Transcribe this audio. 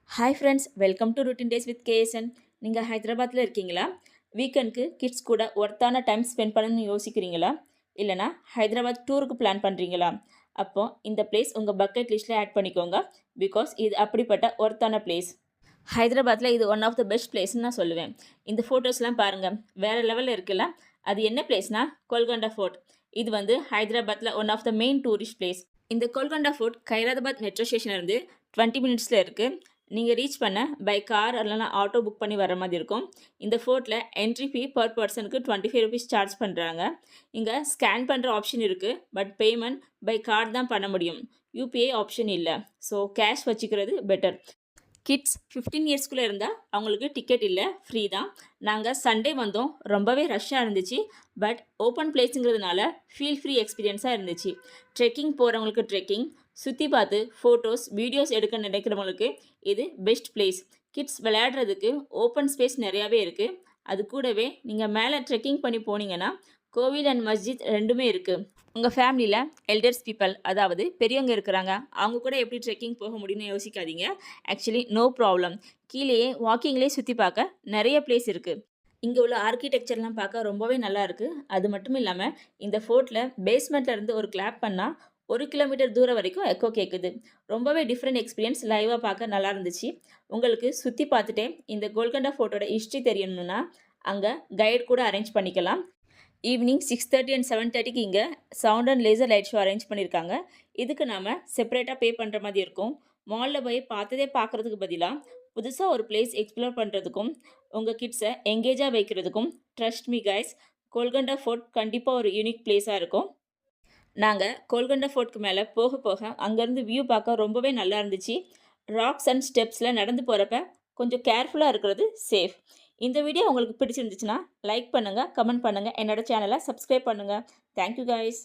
Hi friends, welcome to routine days with KSN. நீங்கள் ஹைதராபாத்தில் இருக்கீங்களா? வீக்கெண்டுக்கு கிட்ஸ் கூட ஒர்த்தான டைம் ஸ்பெண்ட் பண்ணணும்னு யோசிக்கிறீங்களா? இல்லைனா ஹைதராபாத் டூருக்கு பிளான் பண்ணுறீங்களா? அப்போது இந்த பிளேஸ் உங்கள் பக்கெட் லிஸ்ட்டில் ஆட் பண்ணிக்கோங்க. பிகாஸ் இது அப்படிப்பட்ட ஒர்த்தான பிளேஸ். ஹைதராபாத்தில் இது ஒன் ஆஃப் த பெஸ்ட் பிளேஸ்ன்னு நான் சொல்லுவேன். இந்த ஃபோட்டோஸ்லாம் பாருங்கள், வேறு லெவலில் இருக்குல்ல? அது என்ன பிளேஸ்னால் கோல்கொண்டா ஃபோர்ட். இது வந்து ஹைதராபாத்தில் one of the main tourist place. இந்த கோல்கொண்டா ஃபோர்ட் கைராதாபாத் மெட்ரோ ஸ்டேஷன்லேருந்து 20 மினிட்ஸில் இருக்குது. நீங்கள் ரீச் பண்ண பை கார் இல்லைனா ஆட்டோ புக் பண்ணி வர மாதிரி இருக்கும். இந்த ஃபோர்ட்டில் என்ட்ரி ஃபீ பர் பர்சனுக்கு 25 ருபீஸ் சார்ஜ் பண்ணுறாங்க. இங்கே ஸ்கேன் பண்ணுற ஆப்ஷன் இருக்குது, பட் பேமெண்ட் பை கார்டு தான் பண்ண முடியும். யூபிஐ ஆப்ஷன் இல்லை. ஸோ கேஷ் வச்சுக்கிறது பெட்டர். கிட்ஸ் 15 இயர்ஸ்குள்ளே இருந்தால் அவங்களுக்கு டிக்கெட் இல்லை, ஃப்ரீ தான். நாங்கள் சண்டே வந்தோம், ரொம்பவே ரஷ்ஷாக இருந்துச்சு. பட் ஓப்பன் பிளேஸுங்கிறதுனால ஃபீல் ஃப்ரீ எக்ஸ்பீரியன்ஸாக இருந்துச்சு. ட்ரெக்கிங் போகிறவங்களுக்கு ட்ரெக்கிங், சுற்றி பார்த்து ஃபோட்டோஸ் வீடியோஸ் எடுக்க நினைக்கிறவங்களுக்கு இது பெஸ்ட் பிளேஸ். கிட்ஸ் விளையாடுறதுக்கு ஓப்பன் ஸ்பேஸ் நிறையாவே இருக்குது. அது கூடவே நீங்கள் மேலே ட்ரெக்கிங் பண்ணி போனீங்கன்னா கோவில் அண்ட் மஸ்ஜித் ரெண்டுமே இருக்குது. உங்கள் ஃபேமிலியில் எல்டர்ஸ் பீப்பிள், அதாவது பெரியவங்க இருக்கிறாங்க, அவங்க கூட எப்படி ட்ரெக்கிங் போக முடியும்னு யோசிக்காதீங்க. Actually no problem. கீழேயே வாக்கிங்லேயே சுற்றி பார்க்க நிறைய பிளேஸ் இருக்குது. இங்கே உள்ள ஆர்கிடெக்சர்லாம் பார்க்க ரொம்பவே நல்லா இருக்குது. அது மட்டும் இல்லாமல் இந்த ஃபோர்ட்டில் பேஸ்மெண்ட்டில் இருந்து ஒரு கிளாப் பண்ணால் 1 கிலோமீட்டர் தூரம் வரைக்கும் எக்கோ கேட்குது. ரொம்பவே டிஃப்ரெண்ட் எக்ஸ்பீரியன்ஸ். லைவாக பார்க்க நல்லா இருந்துச்சு. உங்களுக்கு சுற்றி பார்த்துட்டே இந்த கோல்கொண்டா ஃபோர்ட்டோட ஹிஸ்ட்ரி தெரியணும்னா அங்கே கைடு கூட அரேஞ்ச் பண்ணிக்கலாம். ஈவினிங் 6:30 அண்ட் 7:30க்கு இங்கே sound and laser light show arrange பண்ணியிருக்காங்க. இதுக்கு நாம் செப்பரேட்டாக பே பண்ணுற மாதிரி இருக்கும். மாலில் போய் பார்த்ததே பார்க்குறதுக்கு பதிலாக புதுசாக ஒரு பிளேஸ் எக்ஸ்ப்ளோர் பண்ணுறதுக்கும் உங்கள் கிட்ஸை எங்கேஜாக வைக்கிறதுக்கும் trust me guys, Golconda fort கண்டிப்பாக ஒரு யூனிக் பிளேஸாக இருக்கும். நாங்கள் கோல்கொண்டா ஃபோர்ட்க்கு மேலே போக போக அங்கேருந்து வியூ பார்க்க ரொம்பவே நல்லா இருந்துச்சு. ராக்ஸ் அண்ட் ஸ்டெப்ஸில் நடந்து போகிறப்ப கொஞ்சம் கேர்ஃபுல்லாக இருக்கிறது சேஃப். இந்த வீடியோ உங்களுக்கு பிடிச்சிருந்துச்சுன்னா லைக் பண்ணுங்கள், கமெண்ட் பண்ணுங்கள், என்னோட சேனலை சப்ஸ்கிரைப் பண்ணுங்கள். Thank you guys.